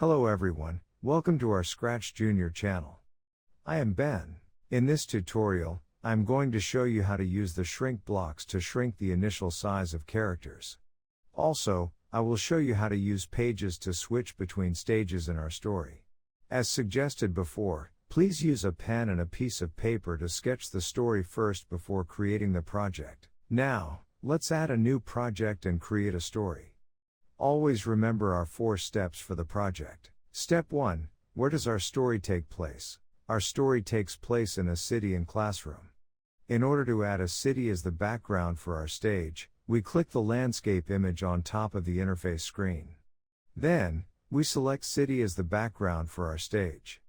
Hello everyone, welcome to our ScratchJr channel. I am Ben. In this tutorial, I am going to show you how to use the shrink blocks to shrink the initial size of characters. Also, I will show you how to use pages to switch between stages in our story. As suggested before, please use a pen and a piece of paper to sketch the story first before creating the project. Now, let's add a new project and create a story. Always remember our 4 steps for the project. Step 1. Where does our story take place? Our story takes place in a city and classroom. In order to add a city as the background for our stage, we click the landscape image on top of the interface screen. Then, we select city as the background for our stage.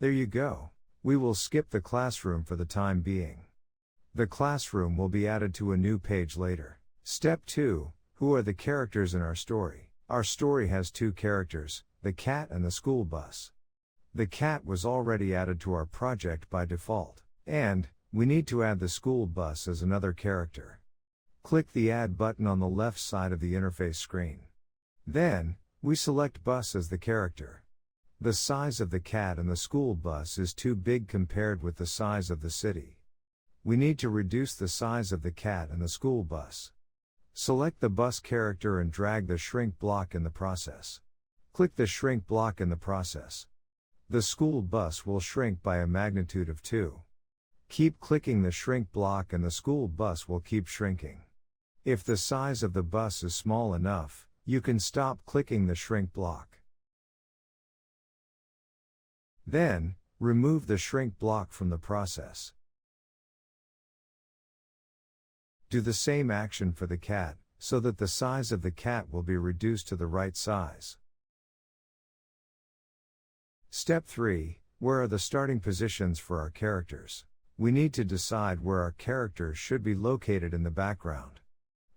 There you go. We will skip the classroom for the time being. The classroom will be added to a new page later. Step 2. Who are the characters in our story? Our story has 2 characters, the cat and the school bus. The cat was already added to our project by default, and we need to add the school bus as another character. Click the Add button on the left side of the interface screen. Then, we select bus as the character. The size of the cat and the school bus is too big compared with the size of the city. We need to reduce the size of the cat and the school bus. Select the bus character and drag the shrink block in the process. Click the shrink block in the process. The school bus will shrink by a magnitude of 2. Keep clicking the shrink block and the school bus will keep shrinking. If the size of the bus is small enough, you can stop clicking the shrink block. Then, remove the shrink block from the process. Do the same action for the cat, so that the size of the cat will be reduced to the right size. Step 3. Where are the starting positions for our characters? We need to decide where our characters should be located in the background.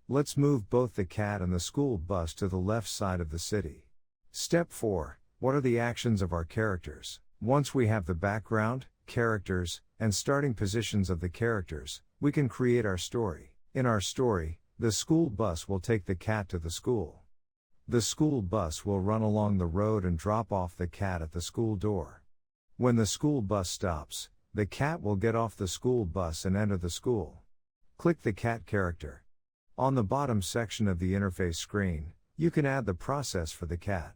Let's move both the cat and the school bus to the left side of the city. Step 4. What are the actions of our characters? Once we have the background, characters, and starting positions of the characters, we can create our story. In our story, the school bus will take the cat to the school. The school bus will run along the road and drop off the cat at the school door. When the school bus stops, the cat will get off the school bus and enter the school. Click the cat character. On the bottom section of the interface screen, you can add the process for the cat.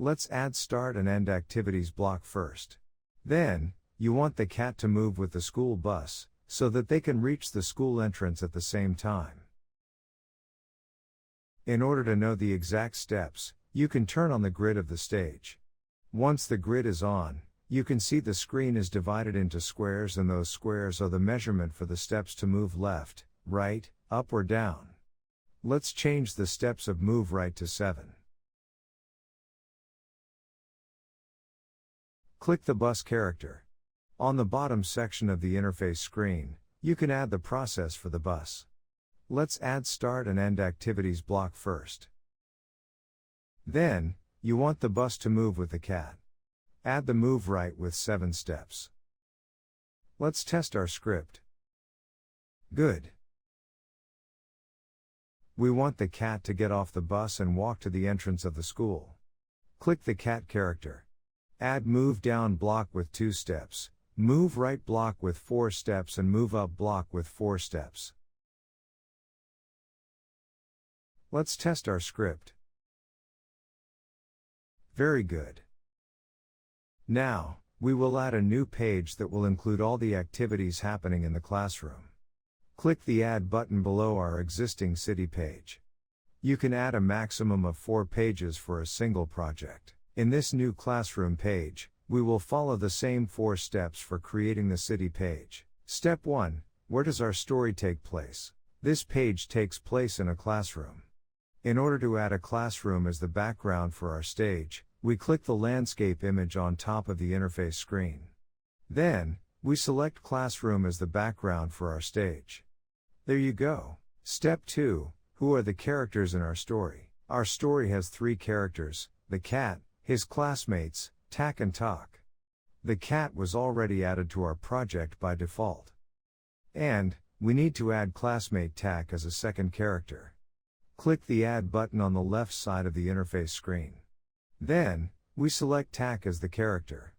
Let's add start and end activities block first. Then, you want the cat to move with the school bus, so that they can reach the school entrance at the same time. In order to know the exact steps, you can turn on the grid of the stage. Once the grid is on, you can see the screen is divided into squares and those squares are the measurement for the steps to move left, right, up or down. Let's change the steps of move right to 7. Click the bus character. On the bottom section of the interface screen, you can add the process for the bus. Let's add start and end activities block first. Then, you want the bus to move with the cat. Add the move right with 7 steps. Let's test our script. Good. We want the cat to get off the bus and walk to the entrance of the school. Click the cat character. Add move down block with 2 steps, move right block with 4 steps and move up block with 4 steps. Let's test our script. Very good. Now, we will add a new page that will include all the activities happening in the classroom. Click the Add button below our existing city page. You can add a maximum of 4 pages for a single project. In this new classroom page, we will follow the same 4 steps for creating the city page. Step 1. Where does our story take place? This page takes place in a classroom. In order to add a classroom as the background for our stage, we click the landscape image on top of the interface screen. Then, we select classroom as the background for our stage. There you go. Step 2. Who are the characters in our story? Our story has 3 characters, the cat, his classmates, Tak and Tok. The cat was already added to our project by default. And, we need to add classmate Tak as a second character. Click the Add button on the left side of the interface screen. Then, we select Tak as the character.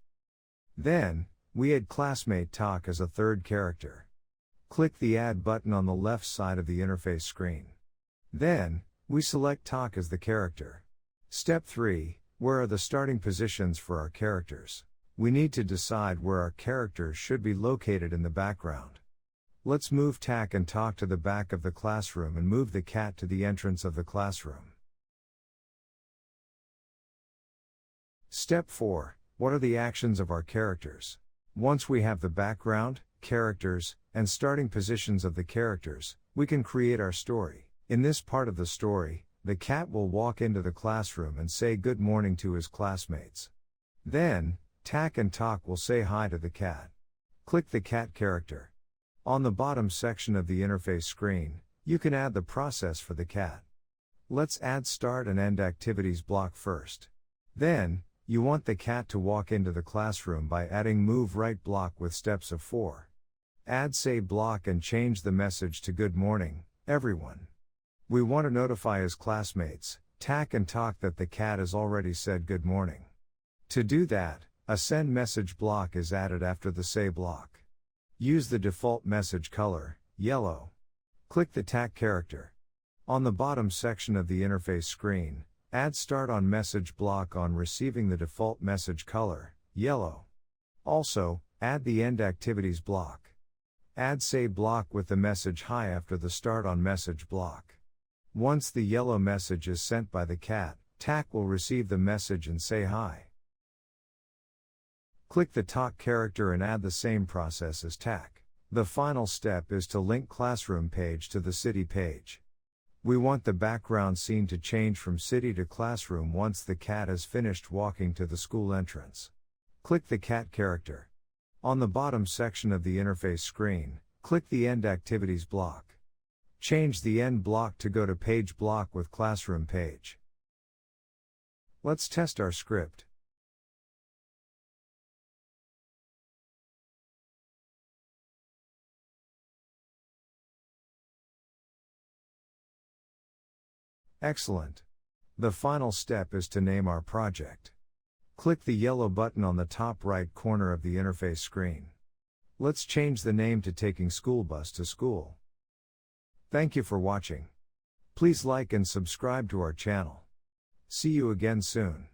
Then, we add classmate Tak as a third character. Click the Add button on the left side of the interface screen. Then, we select Tak as the character. Step 3, where are the starting positions for our characters? We need to decide where our characters should be located in the background. Let's move Tak and Tak to the back of the classroom and move the cat to the entrance of the classroom. Step 4, what are the actions of our characters? Once we have the background, characters, and starting positions of the characters, we can create our story. In this part of the story, the cat will walk into the classroom and say good morning to his classmates. Then, Tak and Tak will say hi to the cat. Click the cat character. On the bottom section of the interface screen, you can add the process for the cat. Let's add start and end activities block first. Then, you want the cat to walk into the classroom by adding move right block with steps of 4. Add say block and change the message to good morning, everyone. We want to notify his classmates, Tak and Tak, that the cat has already said good morning. To do that, a send message block is added after the say block. Use the default message color, yellow. Click the Tak character. On the bottom section of the interface screen, add start on message block on receiving the default message color, yellow. Also, add the end activities block. Add say block with the message hi after the start on message block. Once the yellow message is sent by the cat, Tak will receive the message and say hi. Click the Tak character and add the same process as Tak. The final step is to link classroom page to the city page. We want the background scene to change from city to classroom once the cat has finished walking to the school entrance. Click the cat character. On the bottom section of the interface screen, click the end activities block. Change the end block to go to page block with classroom page. Let's test our script. Excellent. The final step is to name our project. Click the yellow button on the top right corner of the interface screen. Let's change the name to Taking Schoolbus to School. Thank you for watching. Please like and subscribe to our channel. See you again soon.